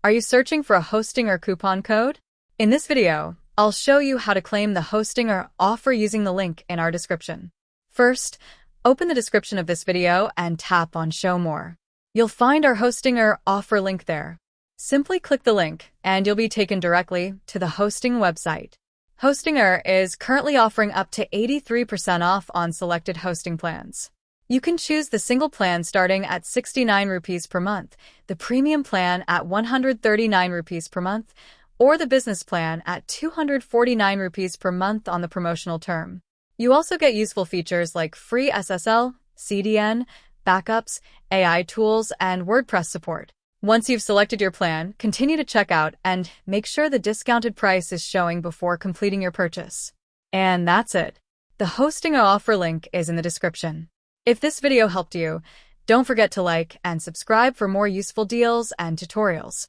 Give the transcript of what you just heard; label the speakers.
Speaker 1: Are you searching for a hosting or coupon code? In this video, I'll show you how to claim the hosting or offer using the link in our description. First, open the description of this video and tap on Show More. You'll find our hosting or offer link there. Simply click the link and you'll be taken directly to the hosting website. Hostinger is currently offering up to 83% off on selected hosting plans. You can choose the single plan starting at 69 rupees per month, the premium plan at 139 rupees per month, or the business plan at 249 rupees per month on the promotional term. You also get useful features like free SSL, CDN, backups, AI tools, and WordPress support. Once you've selected your plan, continue to checkout and make sure the discounted price is showing before completing your purchase. And that's it. The hosting or offer link is in the description. If this video helped you, don't forget to like and subscribe for more useful deals and tutorials.